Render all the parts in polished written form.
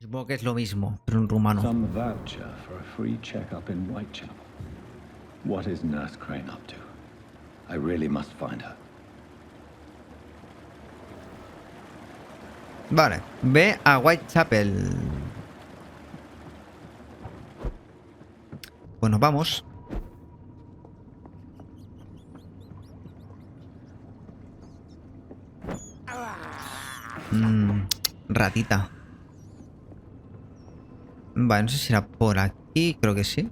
Supongo que es lo mismo, pero en rumano. Some voucher for a free checkup in Whitechapel. What is Nurse Crane up to? I really must find her. Vale, ve a Whitechapel. Pues nos vamos. Ratita. Vale, no sé si era por aquí. Creo que sí.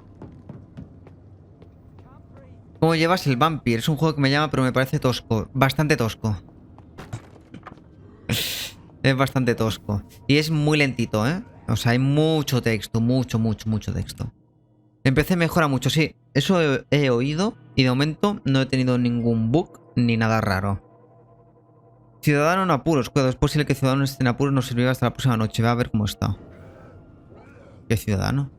¿Cómo llevas el Vampyr? Es un juego que me llama, pero me parece tosco. Bastante tosco. Es bastante tosco. Y es muy lentito, ¿eh? O sea, hay mucho texto. Mucho texto. Empecé mejora mucho, sí. Eso he oído. Y de momento no he tenido ningún bug ni nada raro. Ciudadano en apuros. Cuidado, es posible que Ciudadano esté en apuros. Nos sirvió hasta la próxima noche. Va a ver cómo está. ¿Qué ciudadano?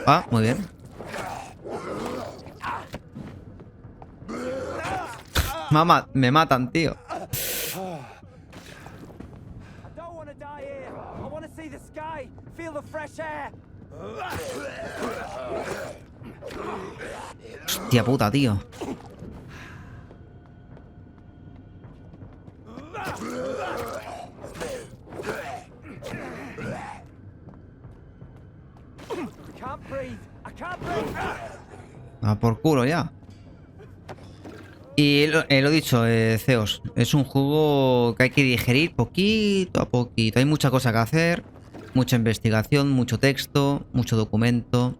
Ah, muy bien. Mamá, me matan, tío. Hostia puta, tío. A por culo ya. Y lo dicho, Ceos, es un juego que hay que digerir poquito a poquito. Hay mucha cosa que hacer, mucha investigación, mucho texto, mucho documento.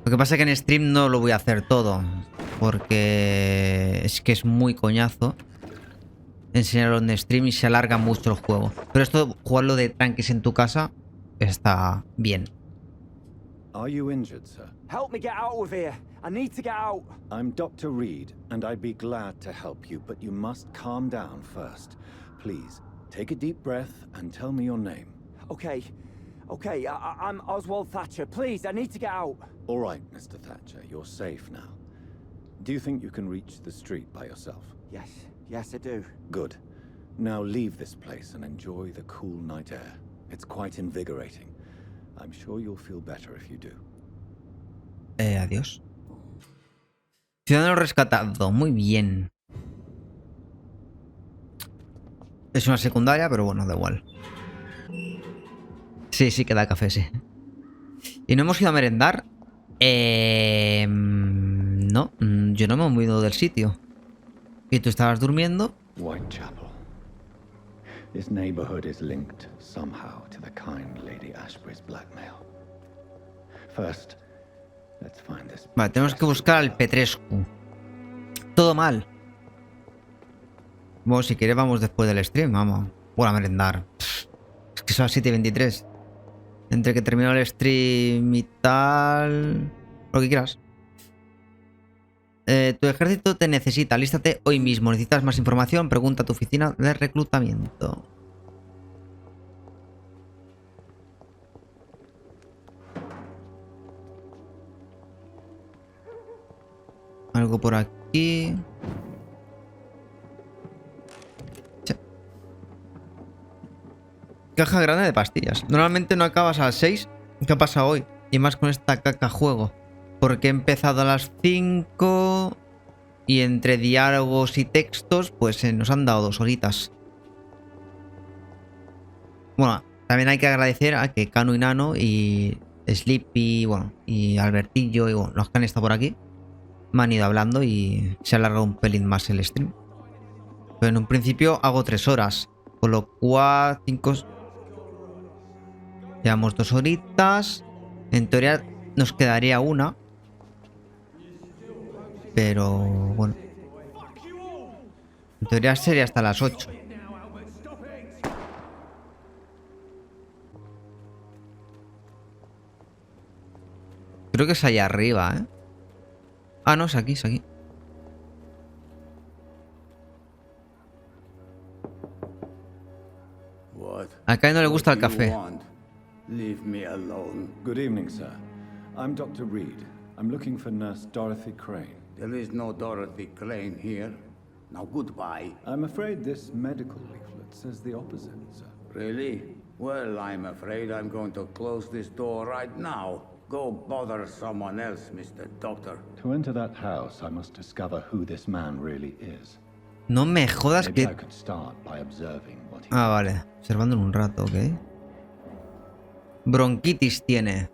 Lo que pasa es que en stream no lo voy a hacer todo, porque es que es muy coñazo enseñarlo en stream y se alarga mucho el juego. Pero esto, jugarlo de tranquis en tu casa, está bien. Are you injured, sir? Help me get out of here. I need to get out. I'm Dr. Reed, and I'd be glad to help you, but you must calm down first. Please, take a deep breath and tell me your name. Okay. I'm Oswald Thatcher. Please, I need to get out. All right, Mr. Thatcher, you're safe now. Do you think you can reach the street by yourself? Yes, I do. Good. Now leave this place and enjoy the cool night air. It's quite invigorating. I'm sure you'll feel better if you do. Adiós. Ciudadano rescatado. Muy bien. Es una secundaria, pero bueno, da igual. Sí, queda café, sí. ¿Y no hemos ido a merendar? No, yo no me he movido del sitio. ¿Y tú estabas durmiendo? Whitechapel. This neighborhood is linked somehow to the kind Lady Ashbury's blackmail. First, let's find this. Vale, tenemos que buscar al Petrescu. Todo mal. Bueno, si quieres vamos después del stream, vamos. Bueno, a merendar. Es que son las 7:23. Entre que termino el stream y tal... Lo que quieras. Tu ejército te necesita. Alístate hoy mismo. ¿Necesitas más información? Pregunta a tu oficina de reclutamiento. Algo por aquí. Sí. Caja grande de pastillas. Normalmente no acabas a las 6. ¿Qué ha pasado hoy? Y más con esta caca juego. Porque he empezado a las 5 y entre diálogos y textos pues nos han dado 2 horitas. Bueno, también hay que agradecer a que Cano y Nano y Sleepy, bueno, y Albertillo y bueno, los que han estado por aquí me han ido hablando y se ha alargado un pelín más el stream. Pero en un principio hago 3 horas, con lo cual 5... Llevamos 2 horitas. En teoría nos quedaría una. Pero bueno. En teoría sería hasta las 8. Creo que es allá arriba, ¿eh? Ah, no, es aquí, es aquí. Acá no le gusta el café. Leave me alone. Good evening, sir. I'm Dr. Reed. I'm looking for Nurse Dorothy Crane. There is no Dorothy Crane here. Now goodbye. I'm afraid this medical leaflet says the opposite, sir. Really? Well, I'm afraid I'm going to close this door right now. Go bother someone else, Mr. Doctor. To enter that house, I must discover who this man really is. No me jodas Maybe I que... could start by observing what he... Ah, vale. Observándolo un rato, ok. Bronquitis tiene.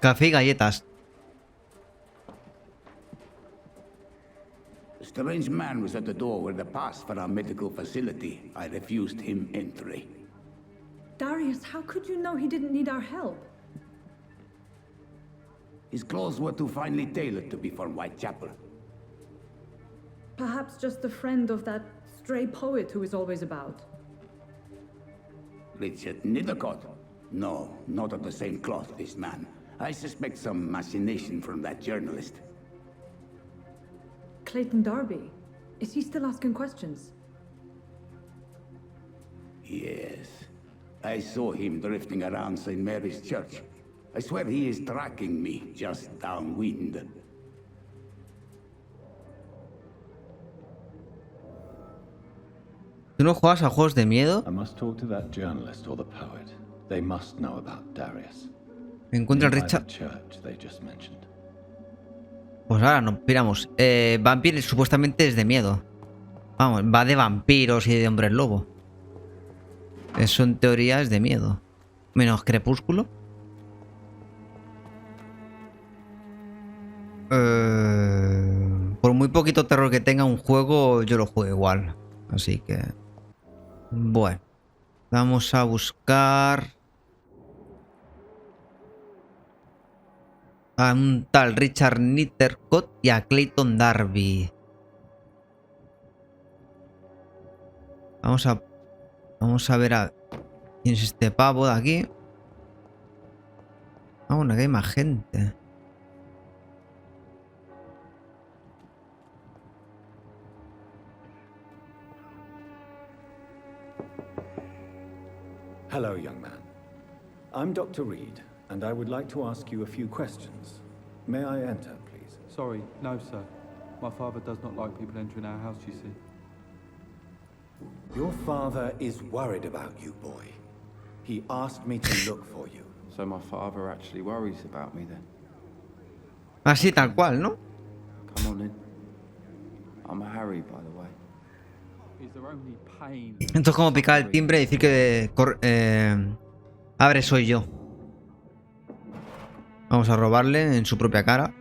Café y galletas. A strange man was at the door with a pass for our medical facility. I refused him entry. Darius, how could you know he didn't need our help? His clothes were too finely tailored to be from Whitechapel. Perhaps just a friend of that stray poet who is always about. ⴕ No, not of the same cloth, this man. I suspect some machination from that journalist. Clayton Darby. Is he still asking questions? Yes. I saw him drifting around St. Mary's Church. I swear he is tracking me just downwind. ¿Tú no juegas a juegos de miedo? I must talk to that journalist or the poet. They must know about Darius. Encuentra a Nearby the Richard. church they just mentioned. Pues ahora nos piramos. Vampyr supuestamente es de miedo. Vamos, va de vampiros y de hombres lobo. Eso en teoría es de miedo. Menos Crepúsculo. Por muy poquito terror que tenga un juego, yo lo juego igual. Así que... Bueno. Vamos a buscar... a un tal Richard Nethercott y a Clayton Darby. Vamos a ver a... ¿Quién es este pavo de aquí? Ah, bueno, aquí hay más gente. Hello, young man. I'm Dr. Reed, and I would like to ask you a few questions. May I enter, please? Sorry, no, sir. My father does not like people entering our house, you see. Your father is worried about you, boy. He asked me to look for you. So my father actually worries about me then. Así tal cual, ¿no? Come on in. I'm Harry, by the way. Is there only pain? Esto es como picar el timbre y decir que... abre, soy yo. Vamos a robarle en su propia cara.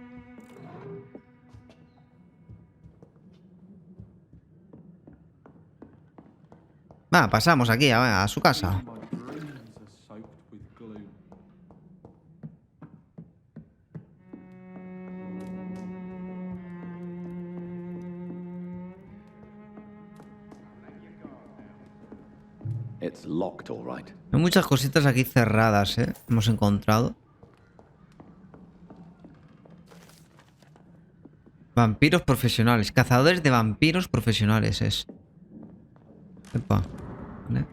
Va, pasamos aquí a su casa. It's locked, all right. Hay muchas cositas aquí cerradas, ¿eh? Hemos encontrado. Vampiros profesionales. Cazadores de vampiros profesionales es. Epa. ¿Vale?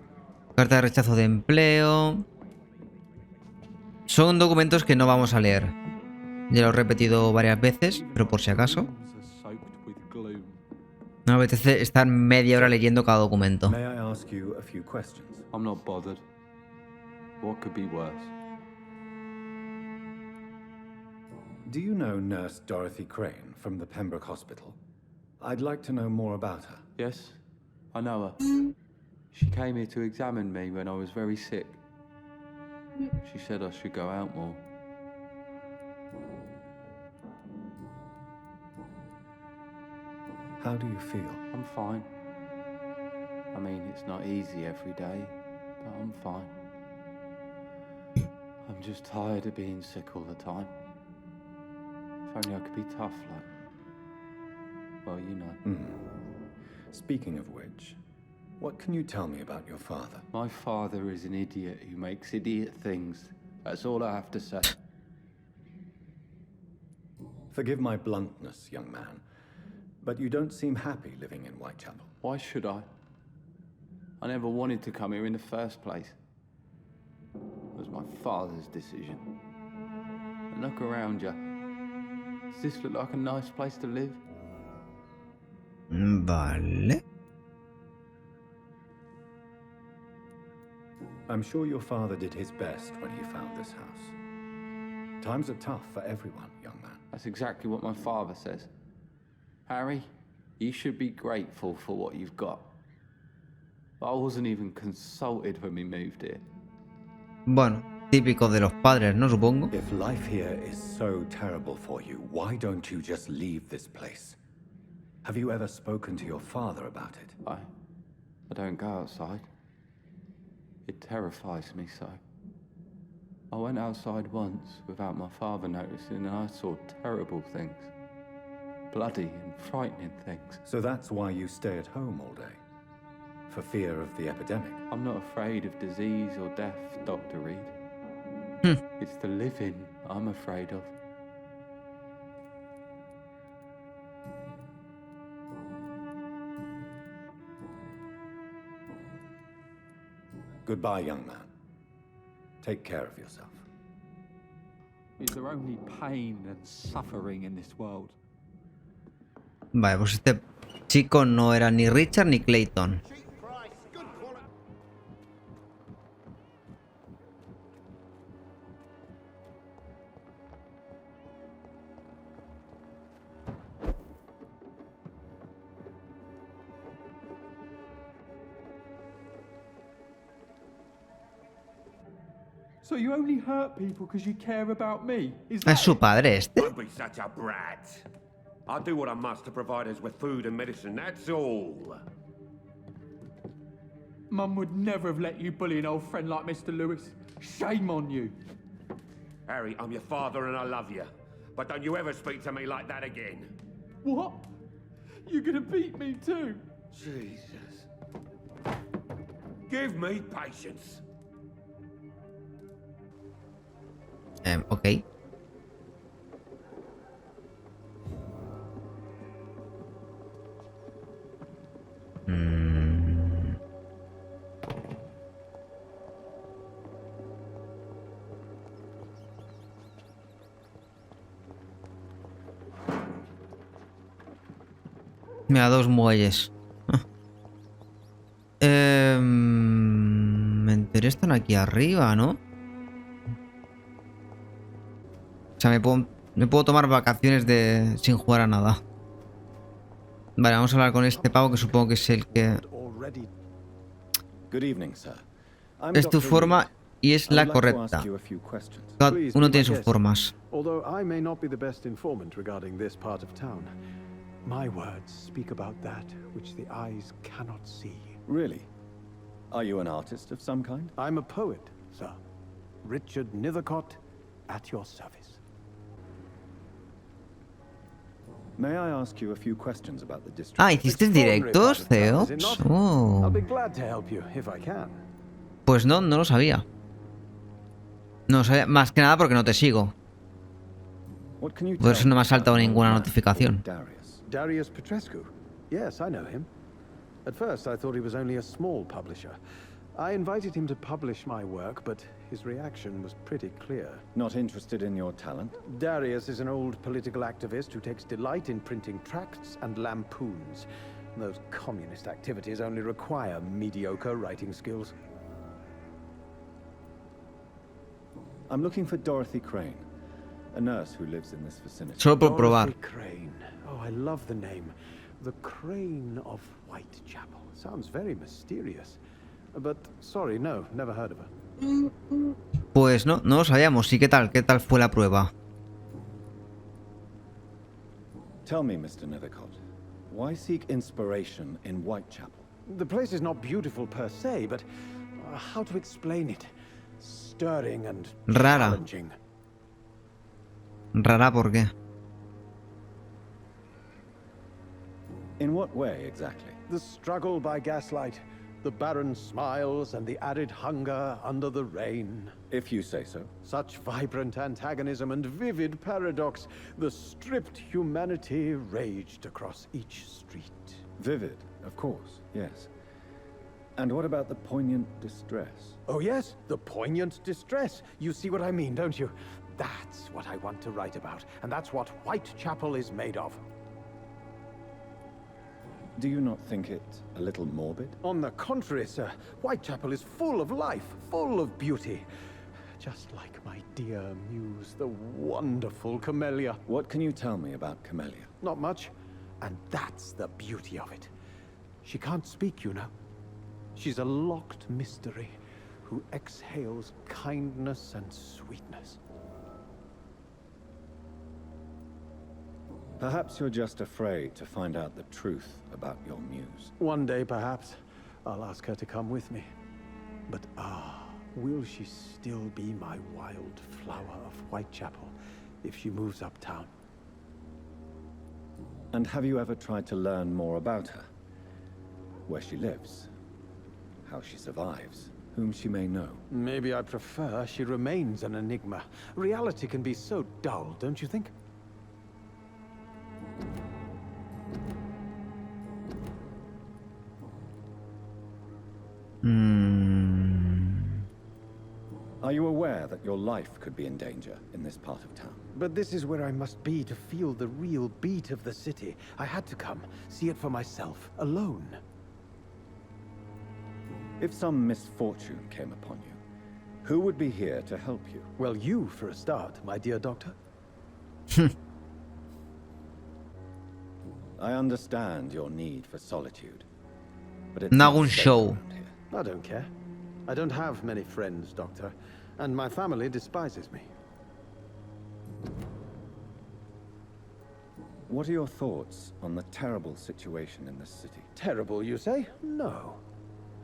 Carta de rechazo de empleo. Son documentos que no vamos a leer. Ya lo he repetido varias veces, pero por si acaso. No me apetece estar media hora leyendo cada documento. May I ask you a few questions? I'm not bothered. What could be worse? Do you know Nurse Dorothy Crane from the Pembroke Hospital? I'd like to know more about her. Yes, I know her. She came here to examine me when I was very sick. She said I should go out more. How do you feel? I'm fine. I mean, it's not easy every day, but I'm fine. I'm just tired of being sick all the time. If only I could be tough like... Well, you know. Speaking of which, what can you tell me about your father? My father is an idiot who makes idiot things. That's all I have to say. Forgive my bluntness, young man, but you don't seem happy living in Whitechapel. Why should I? I never wanted to come here in the first place. It was my father's decision. And look around you. Does this look like a nice place to live? Vale. I'm sure your father did his best when he found this house. Times are tough for everyone, young man. That's exactly what my father says. Harry, you should be grateful for what you've got. I wasn't even consulted when we moved here. Bueno, típico de los padres, ¿no? Supongo. If life here is so terrible for you, why don't you just leave this place? Have you ever spoken to your father about it? I don't go outside. It terrifies me so. I went outside once without my father noticing and I saw terrible things. Bloody and frightening things. So that's why you stay at home all day? For fear of the epidemic? I'm not afraid of disease or death, Dr. Reed. It's the living I'm afraid of. Goodbye, young man. Take care of yourself. Is there only pain and suffering in this world? Vale, pues este chico no era ni Richard ni Clayton. So you only hurt people because you care about me? Is ¿Es su padre este? Don't be such a brat. I do what I must to provide us with food and medicine, that's all. Mum would never have let you bully an old friend like Mr. Lewis. Shame on you. Harry, I'm your father and I love you. But don't you ever speak to me like that again. What? You're gonna beat me too? Jesus. Give me patience. Ok. Mira, dos muelles. Me enteré, están aquí arriba, ¿no? O sea, me puedo tomar vacaciones sin jugar a nada. Vale, vamos a hablar con este pavo que supongo que es el que... Good evening, sir. Es tu forma y es la correcta. Cada uno tiene sus formas. Although I may not be the best informant regarding this part of town, my words speak about that which the eyes cannot see. Really? Are you an artist of some kind? I'm a poet, sir. Richard ᴑɪᴇ괱, at your service. May I ask you a few questions about the district? Ah, ¿hiciste directos, Theo? Oh. I'll be glad to help you if I can. Pues no lo sabía. No lo sabía, más que nada porque no te sigo. Por eso no me ha saltado ninguna notificación. Darius Petrescu? Yes, I know him. At first, I thought he was only a small publisher. I invited him to publish my work, but his reaction was pretty clear. Not interested in your talent? Darius is an old political activist who takes delight in printing tracts and lampoons. Those communist activities only require mediocre writing skills. I'm looking for Dorothy Crane, a nurse who lives in this vicinity. Solo por probar. Dorothy Crane. Oh, I love the name. The Crane of Whitechapel. Sounds very mysterious. But sorry, no, never heard of her. Pues no lo sabíamos. ¿Y qué tal? ¿Qué tal fue la prueba? Tell me, Mr. ᴑɪᴇ괱, Why seek inspiration in Whitechapel? The place is not beautiful per se, but how to explain it? Stirring and Rara. challenging. Rara, ¿por qué? In what way, exactly? The struggle by gaslight, the barren smiles and the added hunger under the rain. If you say so. Such vibrant antagonism and vivid paradox. The stripped humanity raged across each street. Vivid, of course, yes. And what about the poignant distress? Oh yes, the poignant distress. You see what I mean, don't you? That's what I want to write about, and that's what Whitechapel is made of. Do you not think it a little morbid? On the contrary, sir. Whitechapel is full of life, full of beauty. Just like my dear muse, the wonderful Camellia. What can you tell me about Camellia? Not much. And that's the beauty of it. She can't speak, you know. She's a locked mystery who exhales kindness and sweetness. Perhaps you're just afraid to find out the truth about your muse. One day, perhaps, I'll ask her to come with me. But will she still be my wild flower of Whitechapel if she moves uptown? And have you ever tried to learn more about her? Where she lives? How she survives? Whom she may know? Maybe I prefer she remains an enigma. Reality can be so dull, don't you think? Are you aware that your life could be in danger in this part of town? But this is where I must be to feel the real beat of the city. I had to come, see it for myself, alone. If some misfortune came upon you, who would be here to help you? Well, you for a start, my dear doctor. I understand your need for solitude, but it's No not hago un safe show. around here. I don't care. I don't have many friends, Doctor, and my family despises me. What are your thoughts on the terrible situation in this city? Terrible, you say? No.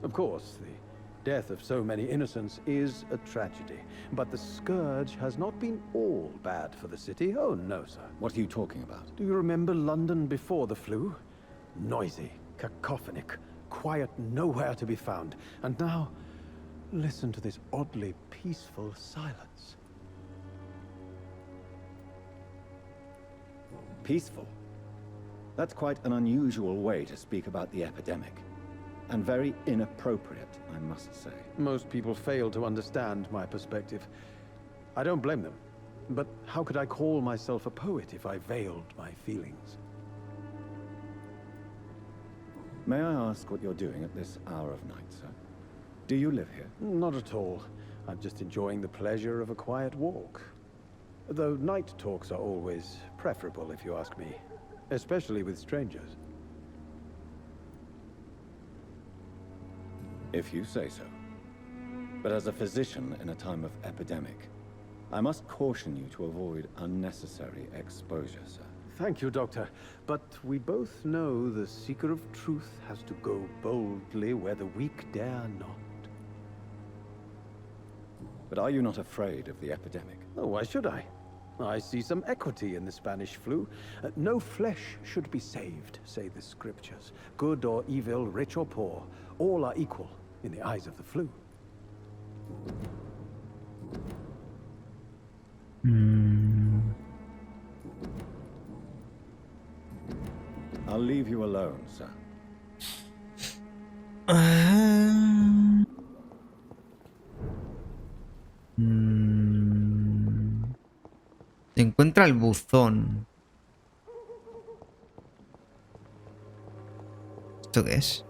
Of course, the death of so many innocents is a tragedy. But the scourge has not been all bad for the city. Oh, no, sir. What are you talking about? Do you remember London before the flu? Noisy, cacophonic, quiet nowhere to be found. And now, listen to this oddly peaceful silence. Peaceful? That's quite an unusual way to speak about the epidemic. And very inappropriate, I must say. Most people fail to understand my perspective. I don't blame them. But how could I call myself a poet if I veiled my feelings? May I ask what you're doing at this hour of night, sir? Do you live here? Not at all. I'm just enjoying the pleasure of a quiet walk. Though night talks are always preferable, if you ask me. Especially with strangers. If you say so. But as a physician in a time of epidemic, I must caution you to avoid unnecessary exposure, sir. Thank you, Doctor. But we both know the seeker of truth has to go boldly where the weak dare not. But are you not afraid of the epidemic? Oh, why should I? I see some equity in the Spanish flu. No flesh should be saved, say the scriptures. Good or evil, rich or poor, all are equal in the eyes of the flu. I'll leave you alone, sir. Encuentra el buzón. ¿Esto qué es?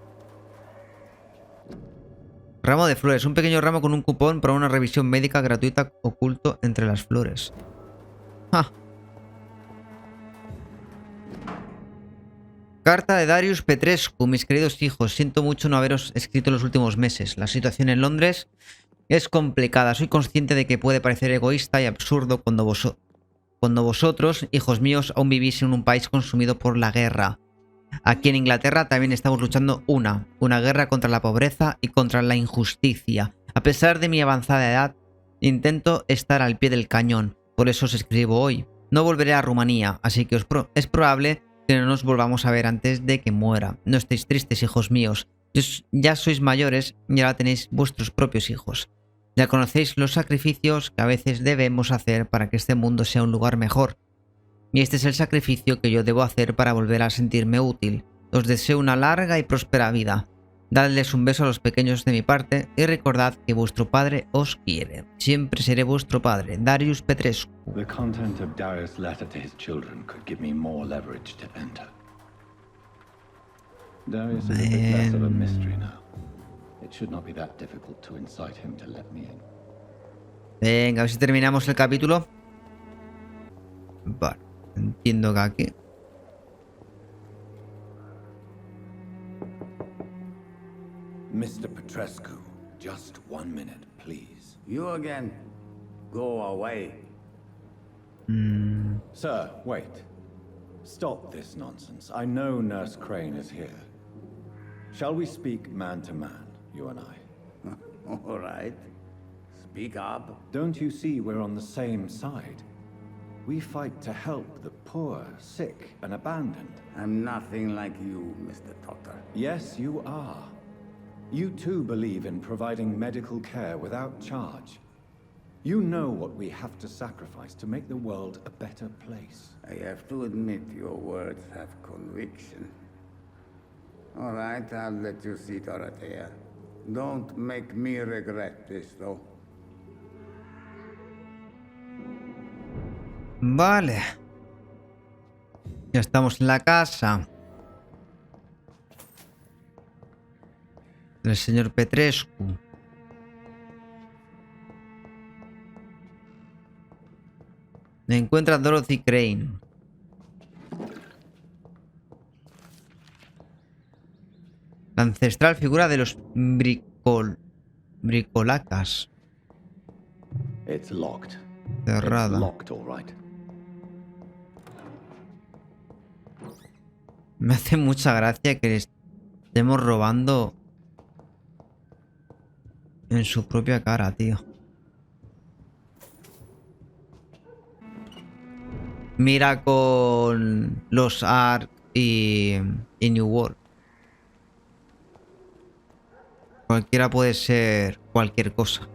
Ramo de flores. Un pequeño ramo con un cupón para una revisión médica gratuita oculto entre las flores. ¡Ah! Carta de Darius Petrescu. Mis queridos hijos, siento mucho no haberos escrito en los últimos meses. La situación en Londres es complicada. Soy consciente de que puede parecer egoísta y absurdo cuando vosotros, hijos míos, aún vivís en un país consumido por la guerra. Aquí en Inglaterra también estamos luchando una guerra contra la pobreza y contra la injusticia. A pesar de mi avanzada edad, intento estar al pie del cañón. Por eso os escribo hoy. No volveré a Rumanía, así que es probable que no nos volvamos a ver antes de que muera. No estéis tristes, hijos míos. Ya sois mayores y ahora tenéis vuestros propios hijos. Ya conocéis los sacrificios que a veces debemos hacer para que este mundo sea un lugar mejor. Y este es el sacrificio que yo debo hacer para volver a sentirme útil. Os deseo una larga y próspera vida. Dadles un beso a los pequeños de mi parte y recordad que vuestro padre os quiere. Siempre seré vuestro padre, Darius Petrescu. The content of Darius' letter to his children could give me more leverage to enter. Darius is a bit less of a mystery now. It should not be that difficult to incite him to let me in. Venga, a ver si terminamos el capítulo. Vale, entiendo que aquí. Mr. Petrescu, just 1 minute, please. You again? Go away. Sir, wait. Stop this nonsense. I know Nurse Crane is here. Shall we speak man to man, you and I? All right. Speak up. Don't you see we're on the same side? We fight to help the poor, sick, and abandoned. I'm nothing like you, Mr. Doctor. Yes, you are. You too believe in providing medical care without charge. You know what we have to sacrifice to make the world a better place. I have to admit your words have conviction. All right, I'll let you see, Dorothea. Don't make me regret this, though. Vale. Ya estamos en la casa del señor Petrescu. Encuentra a Dorothy Crane. La ancestral figura de los bricolacas. It's locked. Cerrada. It's locked, all right. Me hace mucha gracia que le estemos robando en su propia cara, tío. Mira con los Ark y New World. Cualquiera puede ser cualquier cosa.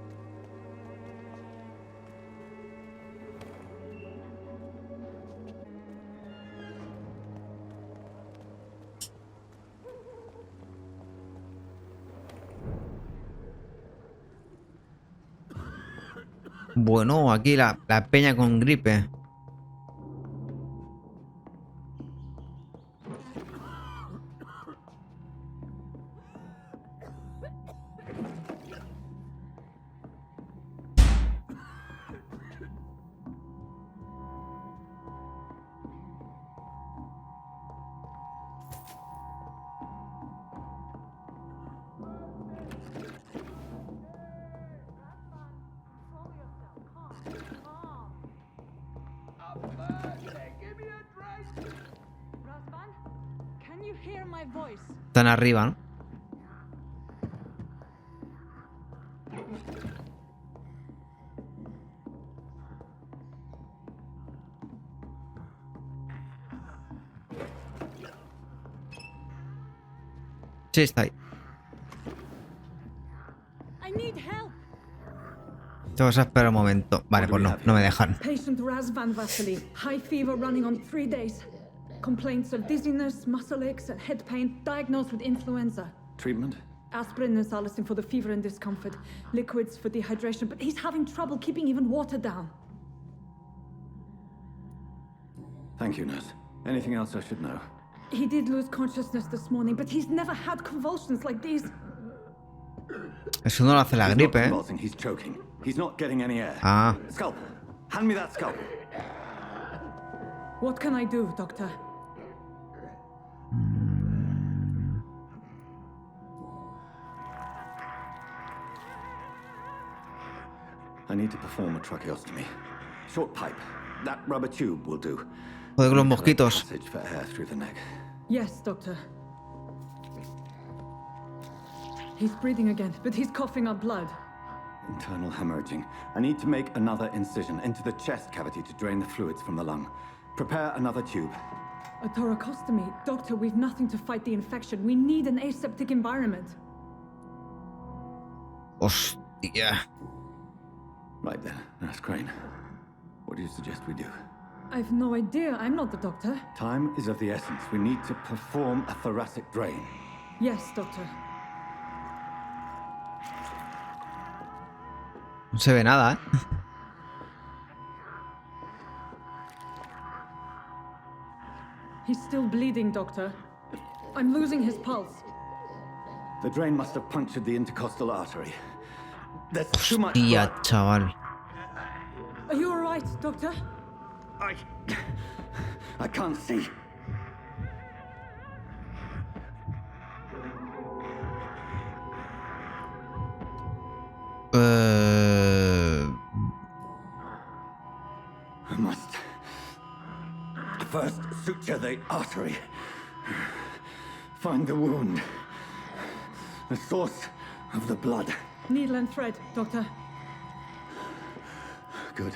Bueno, aquí la peña con gripe. Están arriba, ¿no? Sí, está ahí. Te vas a esperar un momento. Vale, pues no me dejan. Patient Razvan Vasily, high fever running on 3 days. Complaints of dizziness, muscle aches, and head pain, diagnosed with influenza. Treatment? Aspirin and salicin for the fever and discomfort, liquids for dehydration, but he's having trouble keeping even water down. Thank you, nurse. Anything else I should know? He did lose consciousness this morning, but he's never had convulsions like these. Eso no lo hace la gripe, ¿eh? He's choking. He's not getting any air. Ah. Scalpel. Hand me that scalpel. What can I do, Doctor? I need to perform a tracheostomy. Short pipe. That rubber tube will do. Joder, con los mosquitos. Passage for air through the neck. Yes, Doctor. He's breathing again, but he's coughing up blood. Internal hemorrhaging. I need to make another incision into the chest cavity to drain the fluids from the lung. Prepare another tube. A thoracostomy. Doctor, we've nothing to fight the infection. We need an aseptic environment. Hostia. Right then, Nurse Crane. What do you suggest we do? I've no idea. I'm not the doctor. Time is of the essence. We need to perform a thoracic drain. Yes, Doctor. No se ve nada, ¿eh? He's still bleeding, Doctor. I'm losing his pulse. The drain must have punctured the intercostal artery. There's too much Hostia, blood. chaval. Are you all right, Doctor? I can't see. I must first suture the artery. Find the wound. The source of the blood. Needle and thread, Doctor. Good.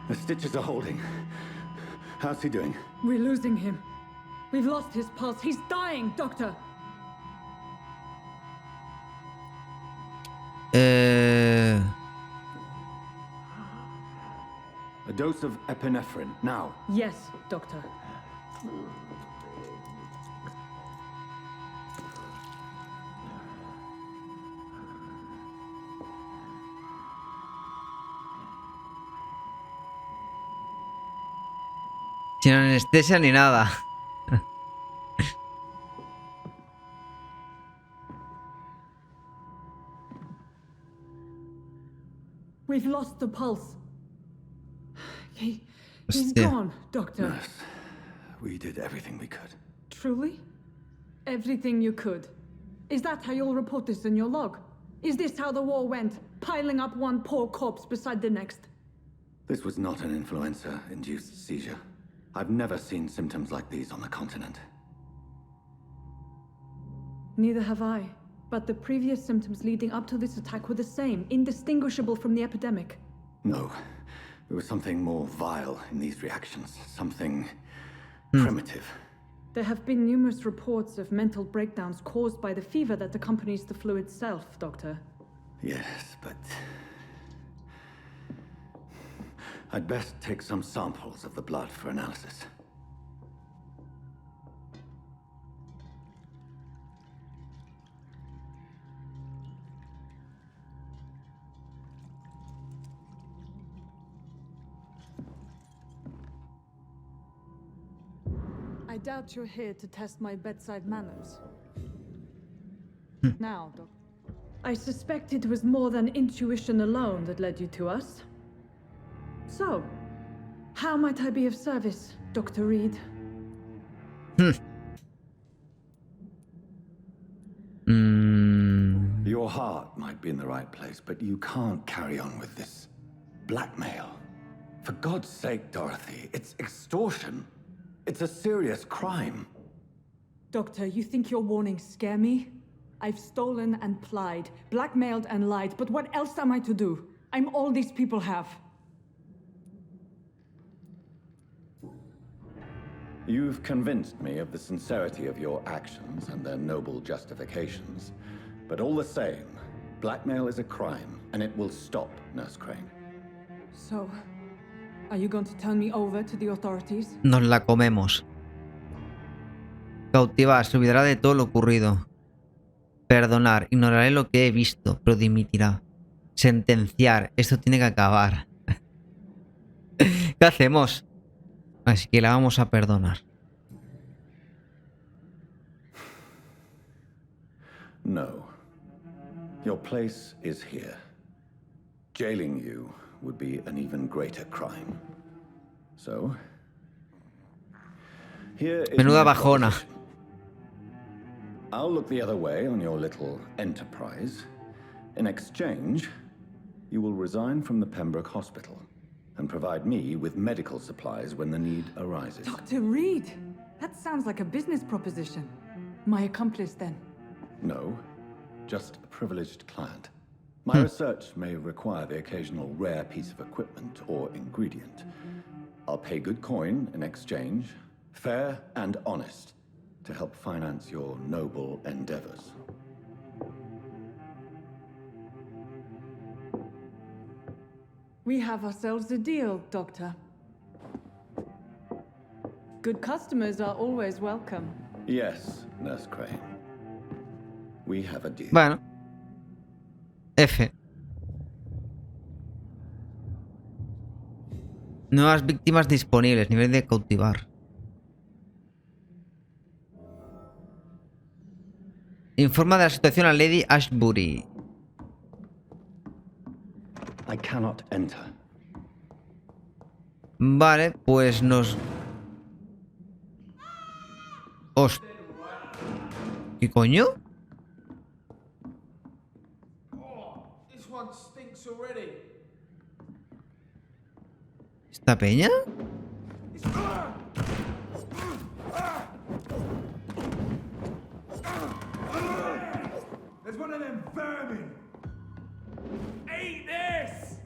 The stitches are holding. How's he doing? We're losing him. We've lost his pulse. He's dying, Doctor. A dose of epinephrine, now. Yes, Doctor. Sin anestesia ni nada. We've lost the pulse. He's Hostia. gone, Doctor. Nurse, we did everything we could. Truly? Everything you could. Is that how you'll report this in your log? Is this how the war went? Piling up one poor corpse beside the next? This was not an influenza-induced seizure. I've never seen symptoms like these on the continent. Neither have I. But the previous symptoms leading up to this attack were the same, indistinguishable from the epidemic. No. There was something more vile in these reactions. Something primitive. There have been numerous reports of mental breakdowns caused by the fever that accompanies the flu itself, Doctor. Yes, but... I'd best take some samples of the blood for analysis. I doubt you're here to test my bedside manners. Now, Doctor. I suspect it was more than intuition alone that led you to us. So, how might I be of service, Dr. Reed? Your heart might be in the right place, but you can't carry on with this blackmail. For God's sake, Dorothy, it's extortion. It's a serious crime. Doctor, you think your warnings scare me? I've stolen and plied, blackmailed and lied, but what else am I to do? I'm all these people have. You've convinced me of the sincerity of your actions and their noble justifications. But all the same, blackmail is a crime, and it will stop, Nurse Crane. So, are you going to turn me over to the authorities? Nos la comemos. Cautivar, se olvidará de todo lo ocurrido. Perdonar, ignoraré lo que he visto, pero dimitirá. Sentenciar, esto tiene que acabar. ¿Qué hacemos? Así que la vamos a perdonar. No. Your place is here. Jailing you would be an even greater crime. So, here is Menuda my bajona. proposition. I'll look the other way on your little enterprise. In exchange, you will resign from the Pembroke Hospital and provide me with medical supplies when the need arises. Dr. Reed, That sounds like a business proposition. My accomplice, then. No, just a privileged client. My research may require the occasional rare piece of equipment or ingredient. I'll pay good coin in exchange, fair and honest, to help finance your noble endeavors. We have ourselves a deal, Doctor. Good customers are always welcome. Yes, Nurse Crane. We have a deal. Bueno. F. Nuevas víctimas disponibles. Nivel de cautivar. Informa de la situación a Lady Ashbury. I cannot enter. Vale, pues nos... Host... ¿Qué coño? ¿Esta peña? There's one of them vermin. Eat this!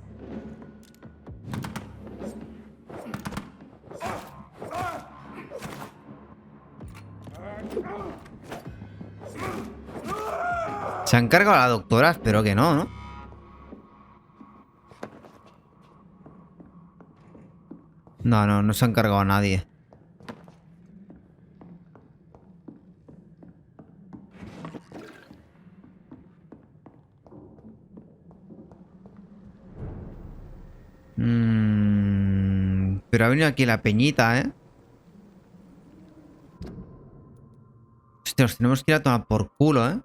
Se han cargado a la doctora, espero que no, ¿no? No se han cargado a nadie. Pero ha venido aquí la peñita, ¿eh? Hostia, nos tenemos que ir a tomar por culo, ¿eh?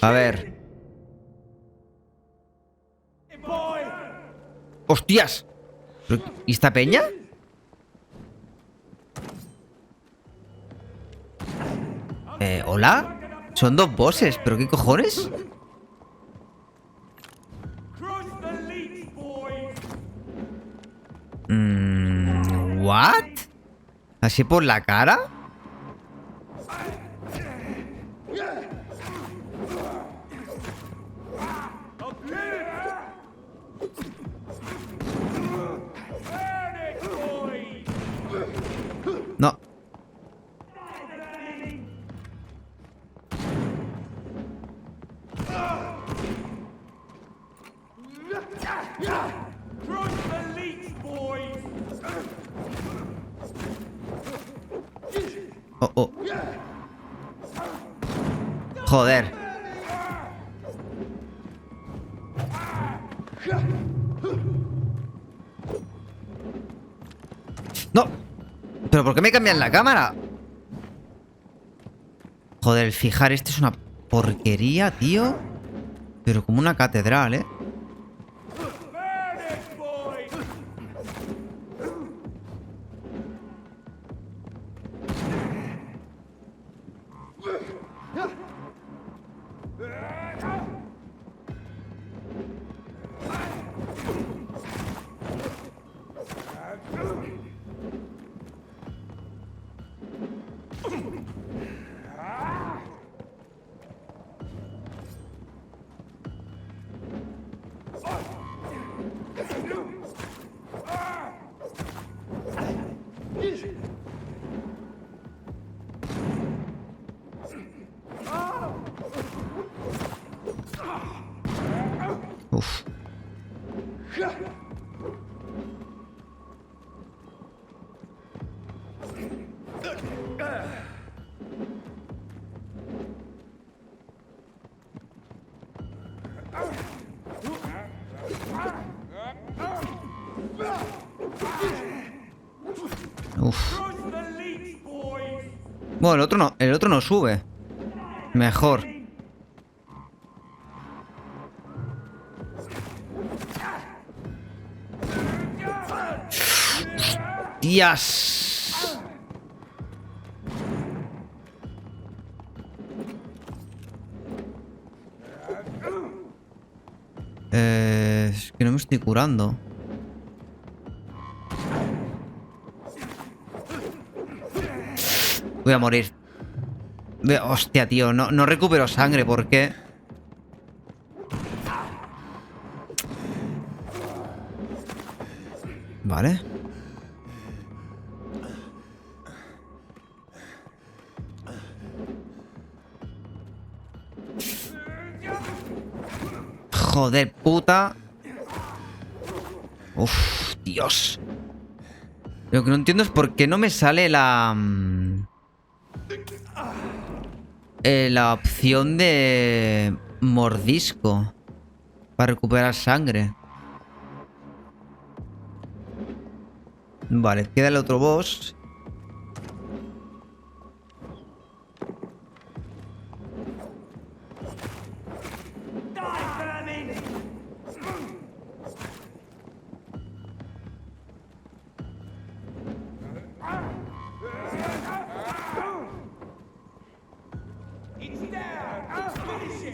A ver. ¡Hostias! ¿Y esta peña? ¿Hola? Son dos bosses, ¿pero qué cojones? ¿What? ¿Así por la cara? No. Oh, oh. Joder. No. ¿Pero por qué me cambian la cámara? Joder, el fijar este es una porquería, tío. Pero como una catedral, ¿eh? Uf. Uf. Bueno, el otro no sube. Mejor. ¡Hostias! Es que no me estoy curando. Voy a morir. Hostia, tío. No recupero sangre. ¿Por qué? Vale. Joder, puta. Uf, Dios. Lo que no entiendo es por qué no me sale la opción de mordisco para recuperar sangre. Vale, queda el otro boss.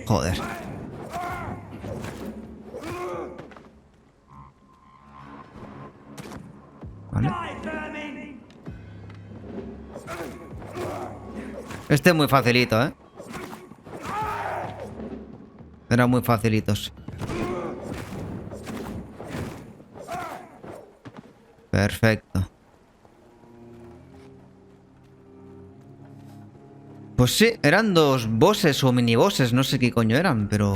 Joder. Vale. Este es muy facilito, ¿eh? Eran muy facilitos. Perfecto. Pues sí, eran dos bosses o minibosses, no sé qué coño eran, pero...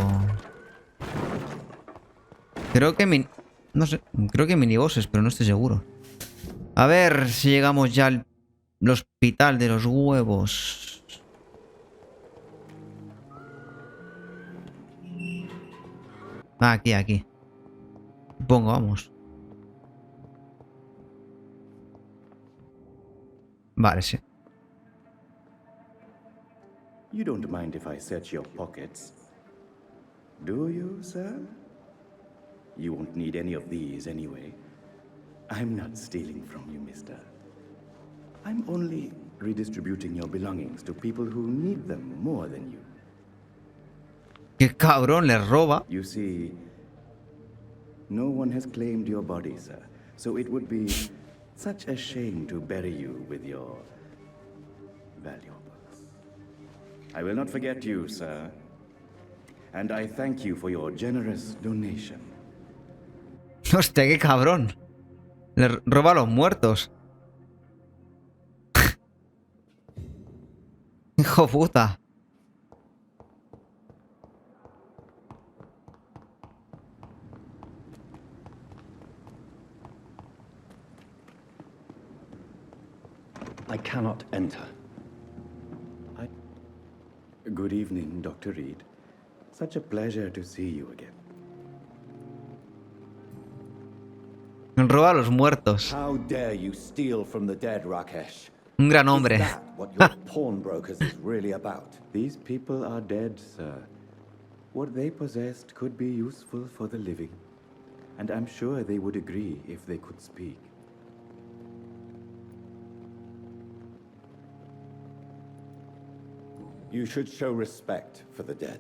Creo que no sé, creo que minibosses, pero no estoy seguro. A ver si llegamos ya al hospital de los huevos. Ah, aquí. Supongo, vamos. Vale, sí. You don't mind if I search your pockets, do you, sir? You won't need any of these anyway. I'm not stealing from you, mister. I'm only redistributing your belongings to people who need them more than you. ¡Qué cabrón! Le roba. You see, no one has claimed your body, sir. So it would be such a shame to bury you with your valuables. I will not forget you, sir. And I thank you for your generous donation. Hostia, qué cabrón. Le roba a los muertos. Hijo puta. I cannot enter. Good evening, Dr. Reed. Such a pleasure to see you again. Roba a los muertos. How dare you steal from the dead, Rakesh? Un gran hombre. Is that what your pawnbrokers is really about? These people are dead, sir. What they possessed could be useful for the living. And I'm sure they would agree if they could speak. You should show respect for the dead.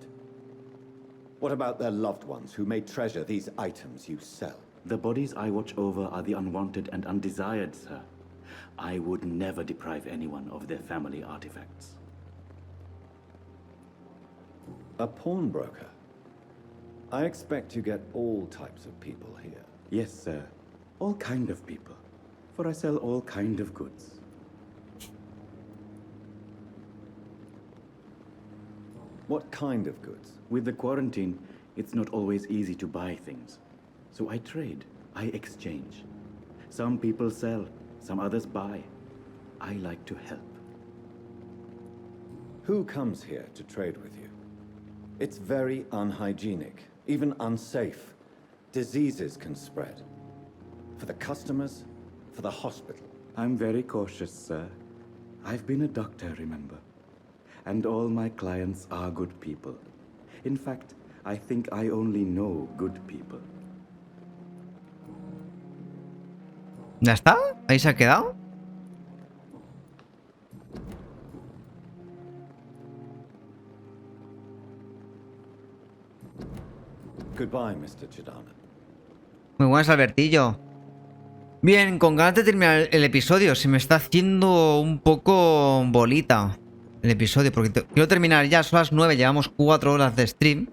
What about their loved ones who may treasure these items you sell? The bodies I watch over are the unwanted and undesired, sir. I would never deprive anyone of their family artifacts. A pawnbroker? I expect you get all types of people here. Yes, sir. All kind of people. For I sell all kind of goods. What kind of goods? With the quarantine, it's not always easy to buy things. So I trade, I exchange. Some people sell, some others buy. I like to help. Who comes here to trade with you? It's very unhygienic, even unsafe. Diseases can spread. For the customers, for the hospital. I'm very cautious, sir. I've been a doctor, remember? And all my clients are good people. In fact, I think I only know good people. ¿Ya está? ¿Ahí se ha quedado? Goodbye, Mr. Chidana. Muy buenas, Albertillo. Bien, con ganas de terminar el episodio. Se me está haciendo un poco bolita el episodio, porque quiero terminar ya. Son las 9, llevamos 4 horas de stream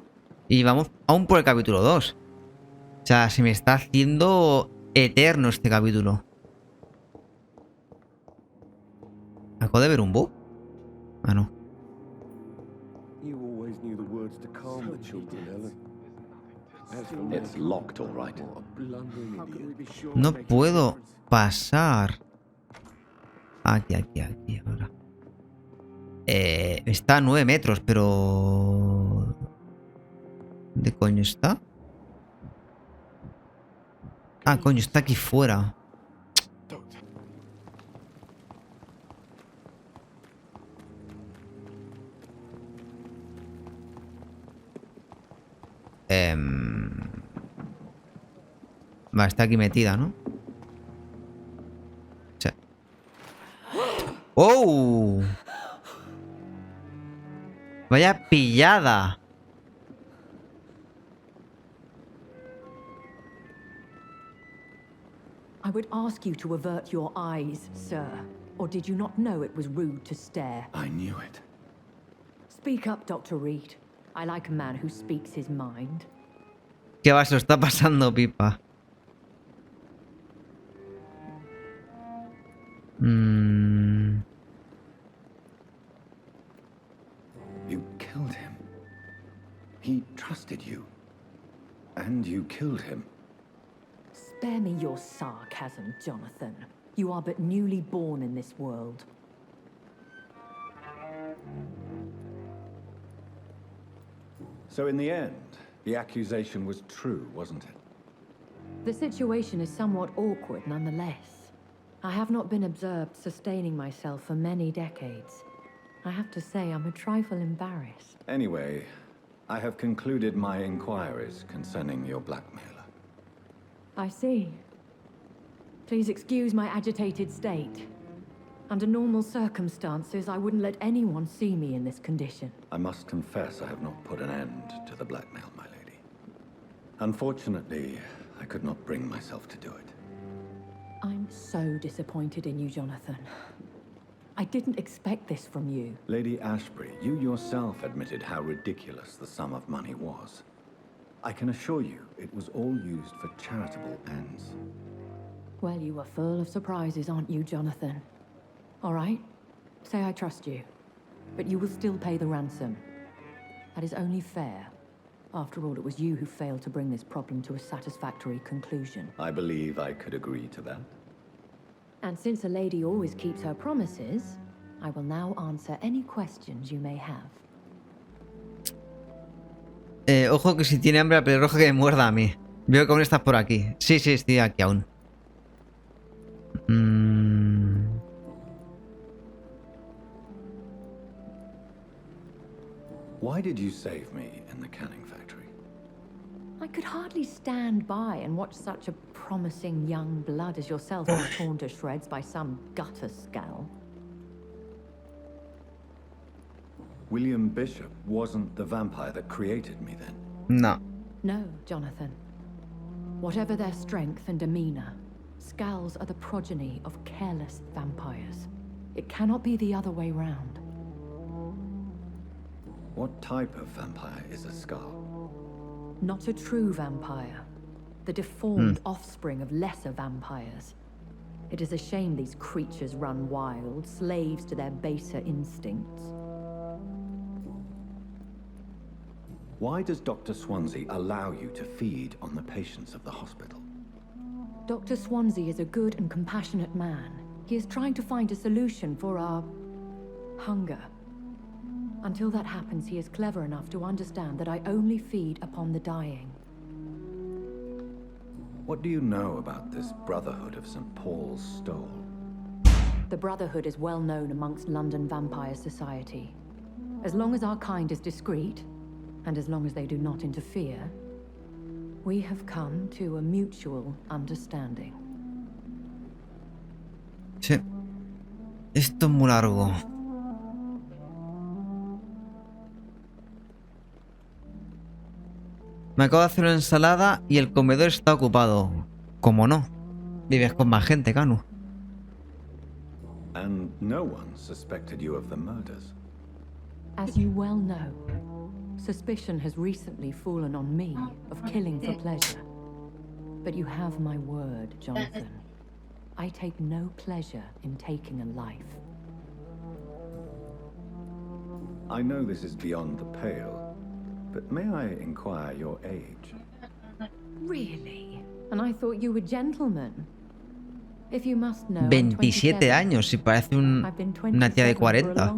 y vamos aún por el capítulo 2. O sea, se me está haciendo eterno este capítulo. ¿Acabo de ver un bug? Ah, no. It's locked, all right. No puedo pasar. Aquí, ahora. Está a 9 metros, pero... ¿Dónde coño está? Ah, coño, está aquí fuera. Vale, está aquí metida, ¿no? Sí. ¡Oh! Vaya pillada. I would ask you to avert your eyes, sir. Or did you not know it was rude to stare? I knew it. Speak up, Dr. Reed. I like a man who speaks his mind. ¿Qué va? Se lo está pasando, pipa. You killed him. He trusted you. And you killed him. Spare me your sarcasm, Jonathan. You are but newly born in this world. So in the end, the accusation was true, wasn't it? The situation is somewhat awkward nonetheless. I have not been observed sustaining myself for many decades. I have to say I'm a trifle embarrassed. Anyway, I have concluded my inquiries concerning your blackmailer. I see. Please excuse my agitated state. Under normal circumstances, I wouldn't let anyone see me in this condition. I must confess I have not put an end to the blackmail, my lady. Unfortunately, I could not bring myself to do it. I'm so disappointed in you, Jonathan. I didn't expect this from you. Lady Ashbury, you yourself admitted how ridiculous the sum of money was. I can assure you it was all used for charitable ends. Well, you were full of surprises, aren't you, Jonathan? All right, say I trust you, but you will still pay the ransom. That is only fair. After all, it was you who failed to bring this problem to a satisfactory conclusion. I believe I could agree to that. And since a lady always keeps her promises, I will now answer any questions you may have. Ojo que si tiene hambre la pelirroja que me muerda a mí. Veo que aún estás por aquí. Sí, estoy aquí aún. Why did you save me in the canning factory? I could hardly stand by and watch such a promising young blood as yourself be torn to shreds by some gutter scowl. William Bishop wasn't the vampire that created me then? No. No, Jonathan. Whatever their strength and demeanor, Scowls are the progeny of careless vampires. It cannot be the other way round. What type of vampire is a Skull? Not a true vampire. The deformed offspring of lesser vampires. It is a shame these creatures run wild, slaves to their baser instincts. Why does Dr. Swansea allow you to feed on the patients of the hospital? Dr. Swansea is a good and compassionate man. He is trying to find a solution for our hunger. Until that happens, he is clever enough to understand that I only feed upon the dying. What do you know about this Brotherhood of St. Paul's Stole? The Brotherhood is well known amongst London vampire society. As long as our kind is discreet, and as long as they do not interfere, we have come to a mutual understanding. Sí. Esto es muy largo. Me acabo de hacer una ensalada y el comedor está ocupado. ¿Cómo no? Vives con más gente, Canu. And no one suspected you of the murders. As you well know, suspicion has recently fallen on me of killing for pleasure. But you have my word, Jonathan. I take no pleasure in taking a life. I know this is beyond the pale, but may I inquire your age? Really? And I thought you were gentlemen. If you must know, 27 años, si parece una tía de 40.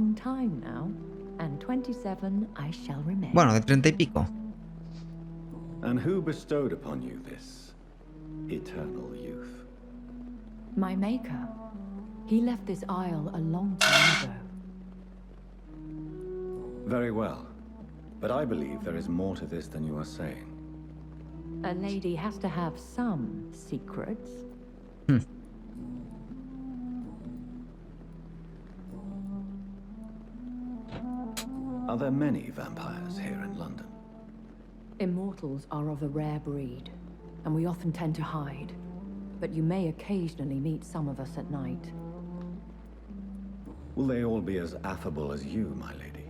Bueno, de 30 y pico. And who bestowed upon you this eternal youth? My maker. He left this isle a long time ago. Very well. But I believe there is more to this than you are saying. A lady has to have some secrets. Are there many vampires here in London? Immortals are of a rare breed, and we often tend to hide. But you may occasionally meet some of us at night. Will they all be as affable as you, my lady?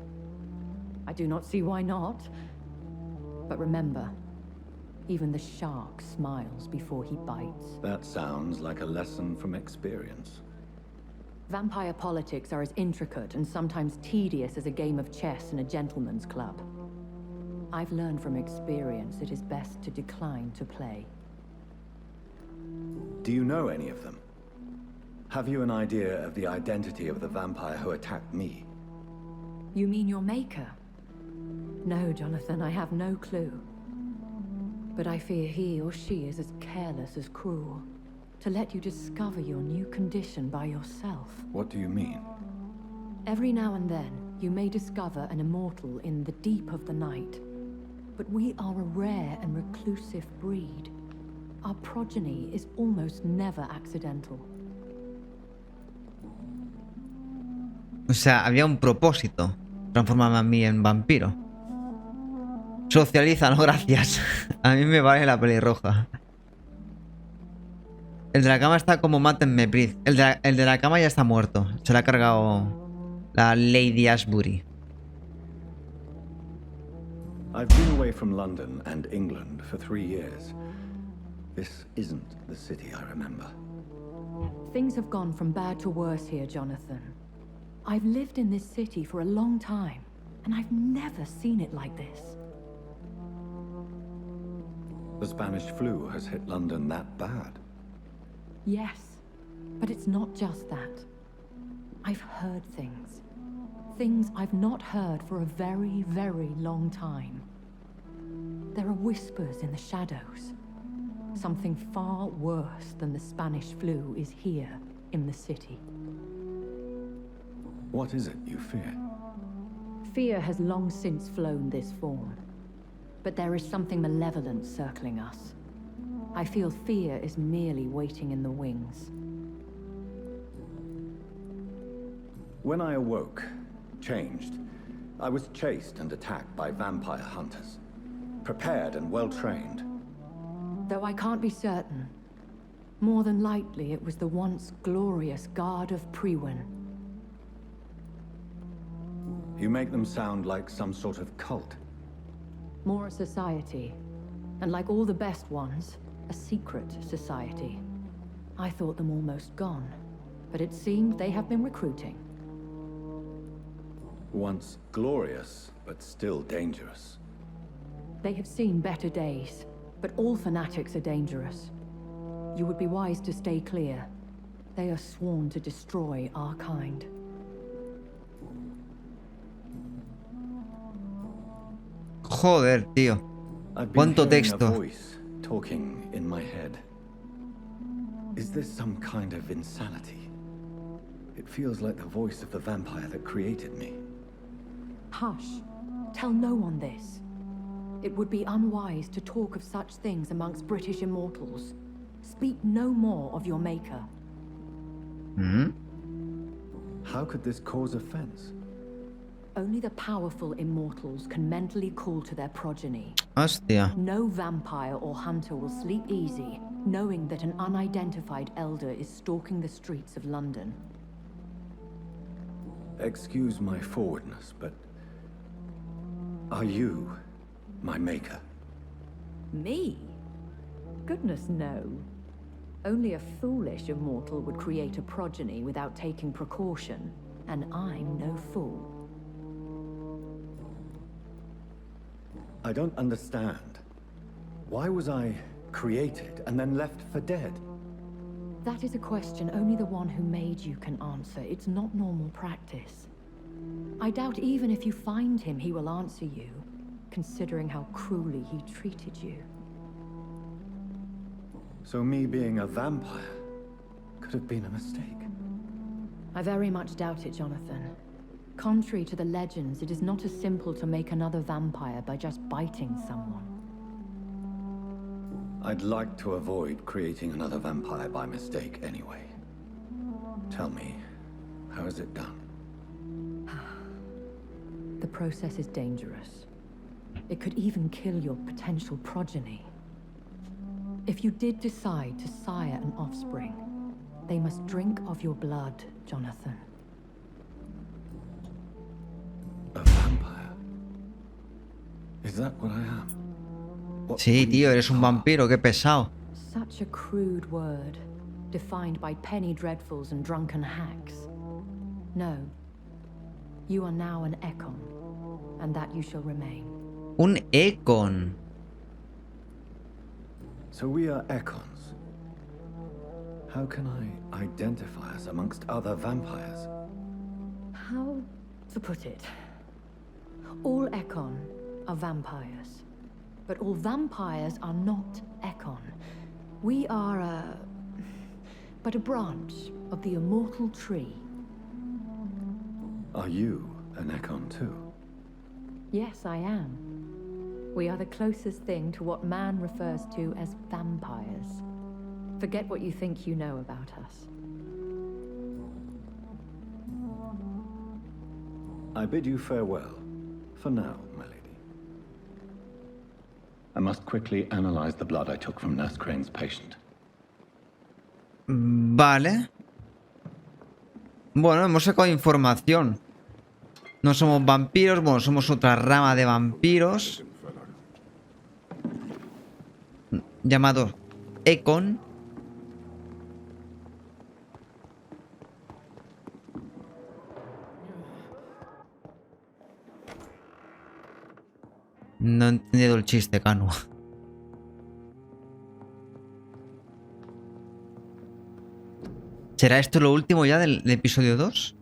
I do not see why not. But remember, even the shark smiles before he bites. That sounds like a lesson from experience. Vampire politics are as intricate and sometimes tedious as a game of chess in a gentleman's club. I've learned from experience it is best to decline to play. Do you know any of them? Have you an idea of the identity of the vampire who attacked me? You mean your maker? No, Jonathan, I have no clue. But I fear he or she is as careless as cruel. To let you discover your new condition by yourself. What do you mean? Every now and then, you may discover an immortal in the deep of the night. But we are a rare and reclusive breed. Our progeny is almost never accidental. O sea, había un propósito. Transformarme a mí en vampiro. Socializa, no gracias. A mí me vale la pelirroja. El de la cama está como mátenme, Briz. El de la cama ya está muerto. Se la ha cargado la Lady Ashbury. I've been away from London and England for 3 years. This isn't the city I remember. Things have gone from bad to worse here, Jonathan. I've lived in this city for a long time, and I've never seen it like this. The Spanish flu has hit London that bad. Yes, but it's not just that. I've heard things. Things I've not heard for a very, very long time. There are whispers in the shadows. Something far worse than the Spanish flu is here in the city. What is it you fear? Fear has long since flown this form. But there is something malevolent circling us. I feel fear is merely waiting in the wings. When I awoke, changed, I was chased and attacked by vampire hunters. Prepared and well-trained. Though I can't be certain, more than likely it was the once glorious Guard of Priwen. You make them sound like some sort of cult. More a society, and like all the best ones, a secret society. I thought them almost gone, but it seemed they have been recruiting. Once glorious, but still dangerous. They have seen better days, but all fanatics are dangerous. You would be wise to stay clear. They are sworn to destroy our kind. Joder, tío. Cuánto texto. Talking in my head. Is this some kind of insanity? It feels like the voice of the vampire that created me. Hush. Tell no one this. It would be unwise to talk of such things amongst British immortals. Speak no more of your maker. How could this cause offense? Only the powerful immortals can mentally call to their progeny. Hostia. No vampire or hunter will sleep easy, knowing that an unidentified elder is stalking the streets of London. Excuse my forwardness, but are you my maker? Me? Goodness, no. Only a foolish immortal would create a progeny without taking precaution, and I'm no fool. I don't understand. Why was I created and then left for dead? That is a question only the one who made you can answer. It's not normal practice. I doubt even if you find him, he will answer you, considering how cruelly he treated you. So me being a vampire could have been a mistake. I very much doubt it, Jonathan. Contrary to the legends, it is not as simple to make another vampire by just biting someone. I'd like to avoid creating another vampire by mistake anyway. Tell me, how is it done? The process is dangerous. It could even kill your potential progeny. If you did decide to sire an offspring, they must drink of your blood, Jonathan. A vampire? Is that what I am? Sí, tío, eres un vampiro, qué pesado. Such a crude word, defined by penny dreadfuls and drunken hacks. No. You are now an econ, and that you shall remain. Un econ. So we are econs. How can I identify us amongst other vampires? How to put it? All econ are vampires. But all vampires are not econ. We are but a branch of the immortal tree. Are you an econ too? Yes, I am. We are the closest thing to what man refers to as vampires. Forget what you think you know about us. I bid you farewell, for now, my lady. I must quickly analyze the blood I took from Nurse Crane's patient. Vale. Bueno, hemos sacado información. No somos vampiros, bueno, somos otra rama de vampiros. Llamado Econ. No he entendido el chiste, Cano. ¿Será esto lo último ya del episodio 2?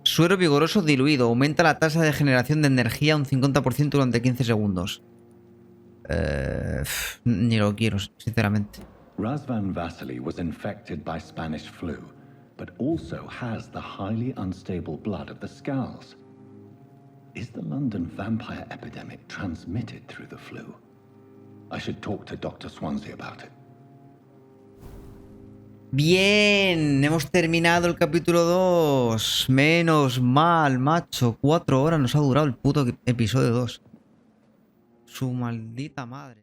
Suero vigoroso diluido. Aumenta la tasa de generación de energía un 50% durante 15 segundos. Ni lo quiero, sinceramente. Razvan Vasily was infected by Spanish flu, but also has the highly unstable blood of the Skulls. Is the London vampire epidemic transmitted through the flu? I should talk to Dr. Swansea about it. Bien, hemos terminado el capítulo 2. Menos mal, macho. 4 horas nos ha durado el puto episodio 2. Su maldita madre.